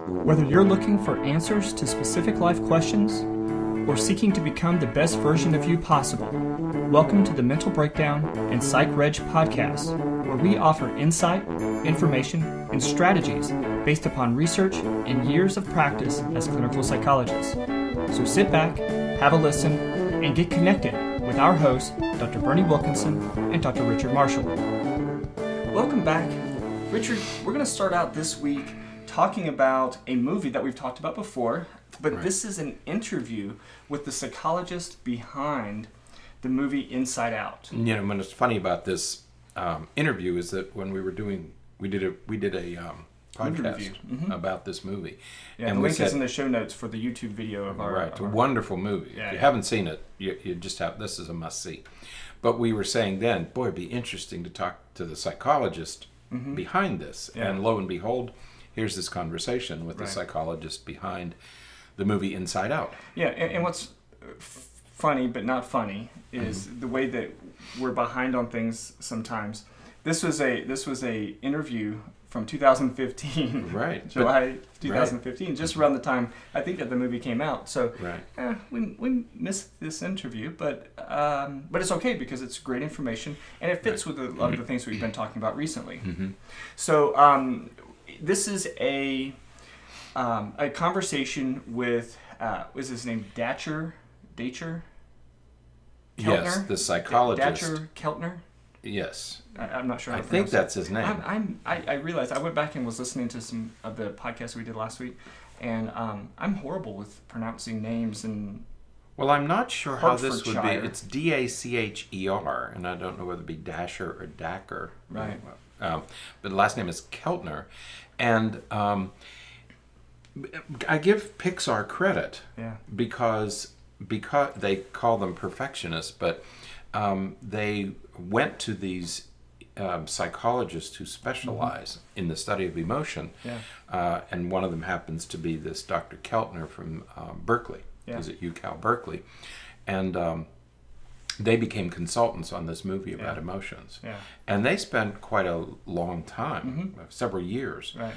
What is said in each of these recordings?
Whether you're looking for answers to specific life questions or seeking to become the best version of you possible, welcome to the Mental Breakdown and Psychreg podcast, where we offer insight, information, and strategies based upon research and years of practice as clinical psychologists. So sit back, have a listen, and get connected with our hosts, Dr. Berney Wilkinson and Dr. Richard Marshall. Welcome back. Richard, we're going to start out this week talking about a movie that we've talked about before, but Right. This is an interview with the psychologist behind the movie Inside Out. You know, what's funny about this interview is that when we did a podcast review. Mm-hmm. about this movie. Yeah, and the we link said, is in the show notes for the YouTube video of our... Right, it's a wonderful movie. Yeah, if you yeah. haven't seen it, you just have, this is a must-see. But we were saying then, boy, it'd be interesting to talk to the psychologist behind this. Yeah. And lo and behold, here's this conversation with the Right. psychologist behind the movie Inside Out. Yeah, and what's funny but not funny is the way that we're behind on things sometimes. This was a interview from 2015, Right. July 2015, just around the time I think that the movie came out. So Right. we missed this interview, but it's okay because it's great information and it fits with a lot of the things we've been talking about recently. Mm-hmm. So this is a conversation with what is his name, Dachor? Keltner? Yes, the psychologist. Dachor Keltner? Yes. I'm not sure how I to think pronounce that's his name. I realized I went back and was listening to some of the podcasts we did last week, and I'm horrible with pronouncing names and. Well, I'm not sure how this would be. Hertfordshire. It's Dacher, and I don't know whether it be Dasher or Dacker. Right. But the last name is Keltner, and I give Pixar credit Yeah. because they call them perfectionists, but they went to these psychologists who specialize in the study of emotion, and one of them happens to be this Dr. Keltner from Berkeley. Yeah. He's at UCal Berkeley, and they became consultants on this movie about emotions. Yeah. And they spent quite a long time, several years. Right.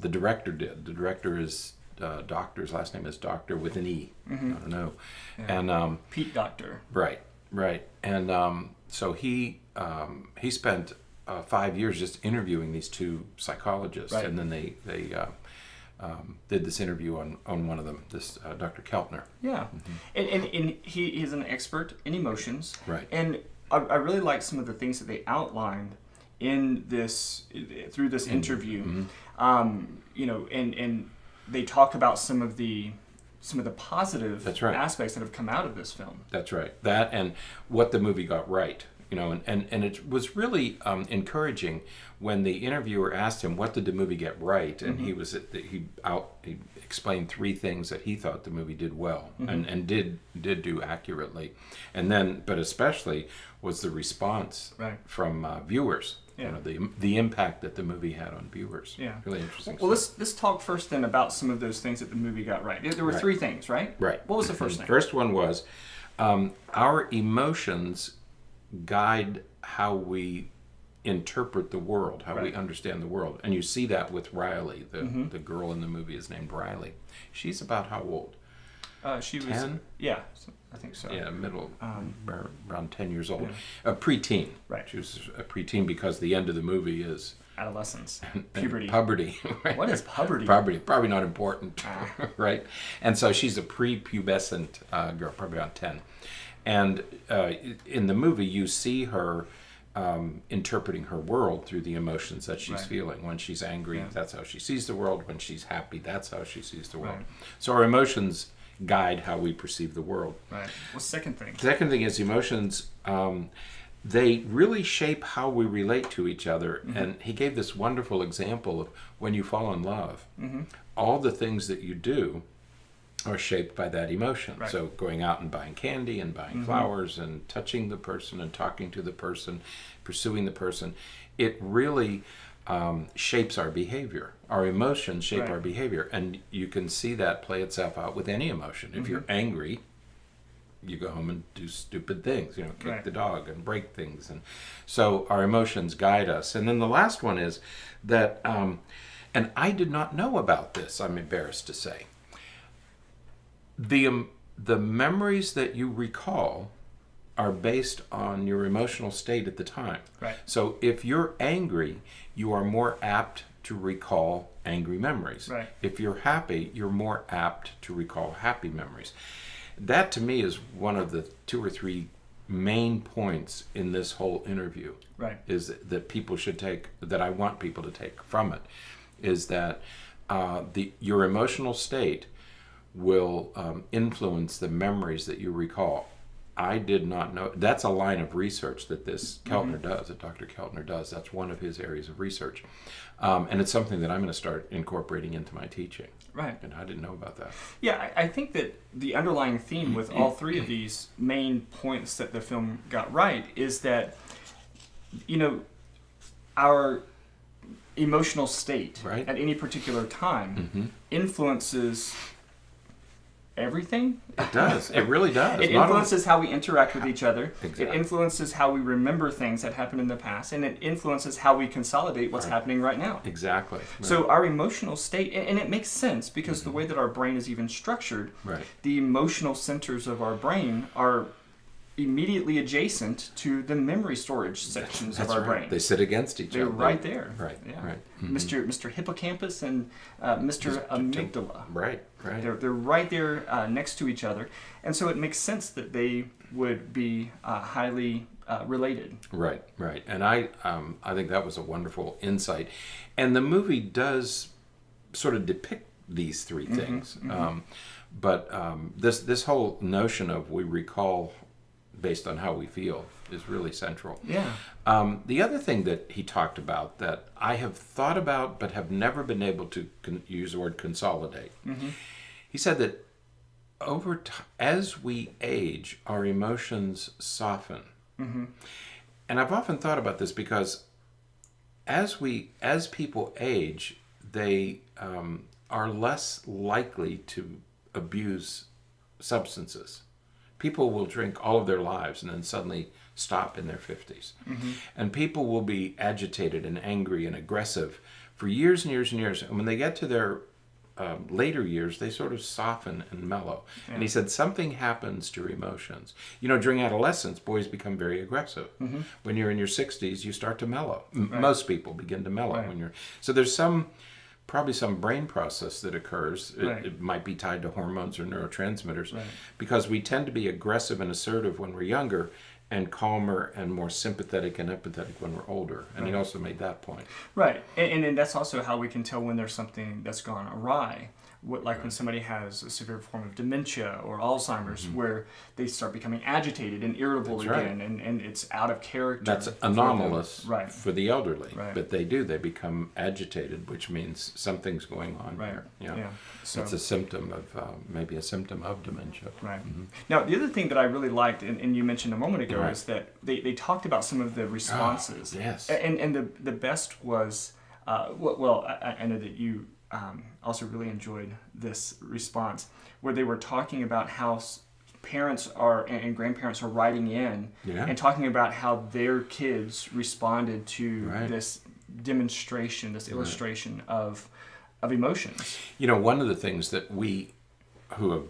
The director did. The director is Doctor's last name is Doctor with an E. I don't know. Yeah. And Pete Doctor. right. And so he spent 5 years just interviewing these two psychologists, Right. and then they did this interview on one of them, this Dr. Keltner. Yeah. And he is an expert in emotions. Right. And I really like some of the things that they outlined in this through this interview. You know, and they talk about some of the positive That's right. aspects that have come out of this film. That's right. That and what the movie got right. You know, and it was really encouraging when the interviewer asked him, what did the movie get right? And he explained three things that he thought the movie did well and did do accurately. And then, but especially was the response Right. from viewers. Yeah. You know, the impact that the movie had on viewers. Yeah. Really interesting Well, stuff. let's talk first then about some of those things that the movie got right. There were Right. three things, right? Right. What was the first thing? First one was our emotions guide how we interpret the world, how we Right. understand the world. And you see that with Riley. The girl in the movie is named Riley. She's about how old? She was 10? Yeah, I think so. Yeah, middle, around 10 years old. Yeah. A preteen. Right. She was a preteen because the end of the movie is Adolescence, puberty. Puberty. Right? What is puberty? Probably not important, right? And so she's a prepubescent girl, probably around 10. And in the movie, you see her interpreting her world through the emotions that she's Right. feeling. When she's angry, that's how she sees the world. When she's happy, that's how she sees the world. Right. So our emotions guide how we perceive the world. Right. What's the second thing? The second thing is emotions, they really shape how we relate to each other. And he gave this wonderful example of when you fall in love, all the things that you do are shaped by that emotion. Right. So going out and buying candy and buying flowers and touching the person and talking to the person, pursuing the person, it really shapes our behavior. Our emotions shape Right. our behavior. And you can see that play itself out with any emotion. If you're angry, you go home and do stupid things, you know, kick Right. the dog and break things. And so our emotions guide us. And then the last one is that And I did not know about this, I'm embarrassed to say. The memories that you recall are based on your emotional state at the time. Right. So if you're angry, you are more apt to recall angry memories. Right. If you're happy, you're more apt to recall happy memories. That to me is one of the 2 or 3 main points in this whole interview. Right. Is that people should take, that I want people to take from it, is that your emotional state will influence the memories that you recall. I did not know. That's a line of research that this Keltner does, that Dr. Keltner does. That's one of his areas of research. And it's something that I'm going to start incorporating into my teaching. Right. And I didn't know about that. Yeah, I think that the underlying theme with all 3 of these main points that the film got right is that, our emotional state Right. at any particular time influences everything. It does. It really does. It influences how we interact with each other. Exactly. It influences how we remember things that happened in the past, and it influences how we consolidate what's happening right now. Exactly. Right. So our emotional state, and it makes sense because the way that our brain is even structured, Right. the emotional centers of our brain are immediately adjacent to the memory storage sections That's of our right. brain. They sit against each They're other. right there. Right. Yeah. Right. Mr. Hippocampus and Mr. Amygdala. Right. Right. They're right there next to each other, and so it makes sense that they would be highly related. Right, right, and I think that was a wonderful insight, and the movie does sort of depict these 3 things, but this whole notion of we recall based on how we feel is really central. Yeah. The other thing that he talked about that I have thought about but have never been able to use the word consolidate. He said that as we age, our emotions soften. And I've often thought about this because as people age, they are less likely to abuse substances. People will drink all of their lives and then suddenly stop in their 50s. And people will be agitated and angry and aggressive for years and years and years. And when they get to their later years, they sort of soften and mellow. Yeah. And he said something happens to your emotions. During adolescence, boys become very aggressive. When you're in your 60s, you start to mellow. Right. Most people begin to mellow when you're... So there's probably some brain process that occurs. It might be tied to hormones or neurotransmitters, because we tend to be aggressive and assertive when we're younger, and calmer and more sympathetic and empathetic when we're older. And he also made that point. Right. And that's also how we can tell when there's something that's gone awry. When somebody has a severe form of dementia or Alzheimer's, where they start becoming agitated and irritable again, and it's out of character. That's anomalous right. for the elderly, right. but they become agitated, which means something's going on here. Yeah. So it's a symptom of, maybe a symptom of dementia. Right. Now, the other thing that I really liked, and you mentioned a moment ago, is that they talked about some of the responses. Yes. And the best was, I know that you also really enjoyed this response, where they were talking about how parents and grandparents are writing in and talking about how their kids responded to this demonstration, this illustration of emotions. One of the things that we who have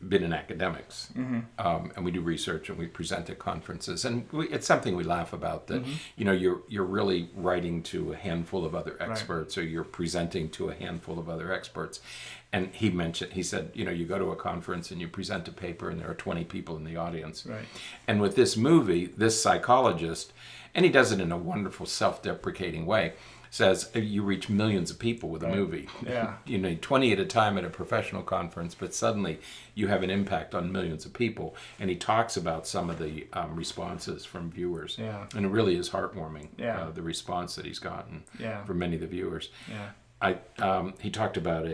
been in academics, and we do research and we present at conferences, and it's something we laugh about, that you're really writing to a handful of other experts, or you're presenting to a handful of other experts. And he said you go to a conference and you present a paper and there are 20 people in the audience, and with this movie, this psychologist, and he does it in a wonderful self-deprecating way, says you reach millions of people with a movie. Yeah. 20 at a time at a professional conference, but suddenly you have an impact on millions of people. And he talks about some of the responses from viewers. Yeah. And it really is heartwarming, the response that he's gotten from many of the viewers. Yeah. He talked about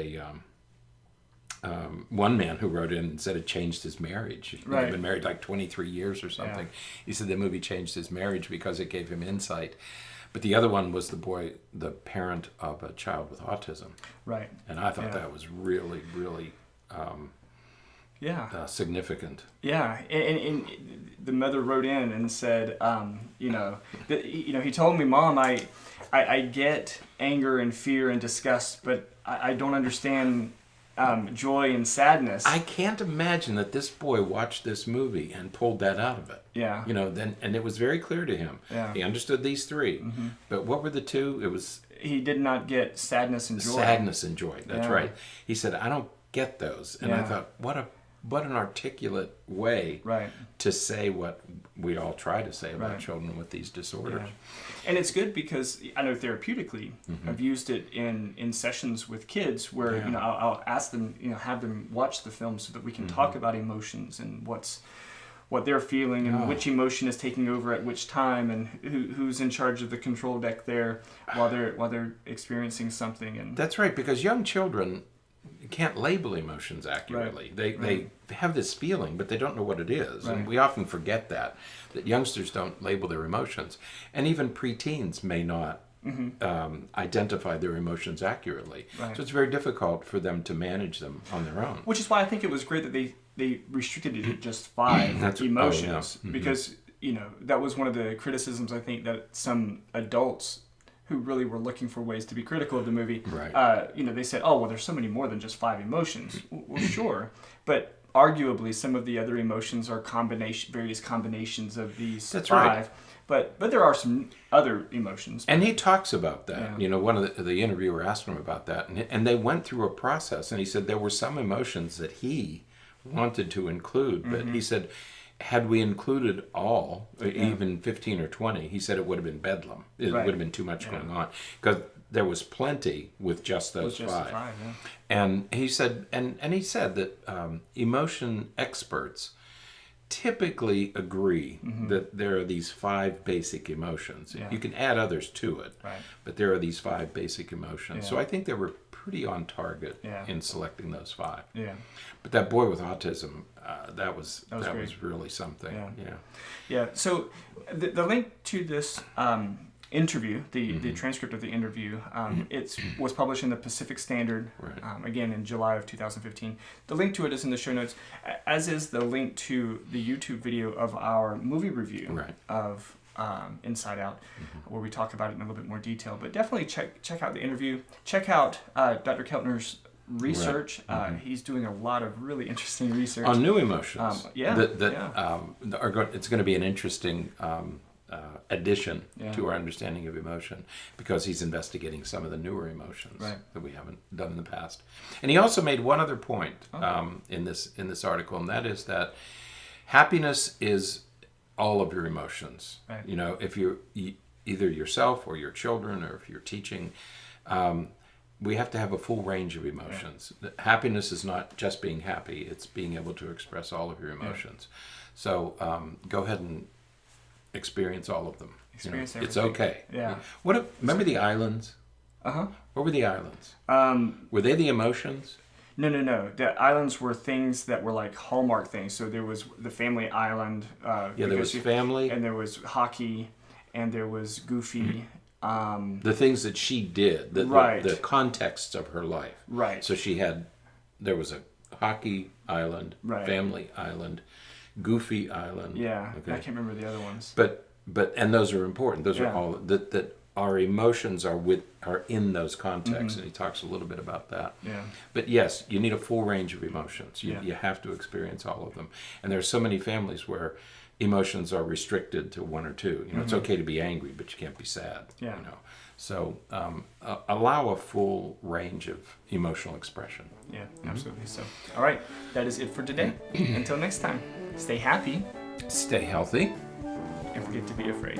one man who wrote in and said it changed his marriage. He'd been married like 23 years or something. Yeah. He said the movie changed his marriage because it gave him insight. But the other one was the parent of a child with autism. Right. And I thought that was really, really significant. Yeah, and the mother wrote in and said, he told me, Mom, I get anger and fear and disgust, but I don't understand joy and sadness. I can't imagine that this boy watched this movie and pulled that out of it. Yeah. And it was very clear to him. Yeah. He understood these three. Mm-hmm. But what were the two? It was... He did not get sadness and joy. Sadness and joy, that's right. He said, I don't get those. And I thought, what an articulate way to say what we all try to say about children with these disorders. Yeah. And it's good because I know therapeutically I've used it in sessions with kids where I'll ask them, have them watch the film so that we can talk about emotions and what they're feeling and which emotion is taking over at which time and who's in charge of the control deck there while they're experiencing something. And that's right, because young children can't label emotions accurately. They have this feeling, but they don't know what it is. And we often forget that youngsters don't label their emotions. And even preteens may not identify their emotions accurately. So it's very difficult for them to manage them on their own. Which is why I think it was great that they restricted it to just 5 emotions. Because, that was one of the criticisms, I think, that some adults who really were looking for ways to be critical of the movie, they said, there's so many more than just 5 emotions. Well, sure. But arguably, some of the other emotions are various combinations of these 5. Right. But there are some other emotions. And he talks about that. Yeah. One of the interviewer asked him about that. And they went through a process. And he said there were some emotions that he wanted to include. But he said, had we included all, even 15 or 20, he said it would have been bedlam. It would have been too much going on. Because there was plenty with just those 5. And he said, and he said that emotion experts typically agree that there are these 5 basic emotions. You can add others to it, but there are these 5 basic emotions. So I think they were pretty on target in selecting those 5. Yeah. But that boy with autism, that was really something. Yeah. So the link to this interview, the transcript of the interview, it was published in the Pacific Standard, again in July of 2015. The link to it is in the show notes, as is the link to the YouTube video of our movie review of Inside Out, where we talk about it in a little bit more detail. But definitely check out the interview. Check out Dr. Keltner's research. He's doing a lot of really interesting research on new emotions. It's going to be an interesting addition to our understanding of emotion, because he's investigating some of the newer emotions that we haven't done in the past. And he also made one other point in this article, and that is that happiness is all of your emotions. If you're either yourself or your children, or if you're teaching, we have to have a full range of emotions. Happiness is not just being happy, it's being able to express all of your emotions. So go ahead and experience all of them. It's okay. Remember the islands? What were the islands? Were they the emotions? No. The islands were things that were like Hallmark things. So there was the family island. There was family. And there was hockey. And there was Goofy. The things that she did. The contexts of her life. Right. So there was a hockey island, family island, Goofy island. Yeah, okay. I can't remember the other ones. But and those are important. Those are all that our emotions are in those contexts, and he talks a little bit about that. Yeah. But yes, you need a full range of emotions. You have to experience all of them. And there are so many families where emotions are restricted to 1 or 2. It's okay to be angry, but you can't be sad. Yeah. So allow a full range of emotional expression. Yeah, absolutely. So, all right, that is it for today. Until next time, stay happy, stay healthy, and forget to be afraid.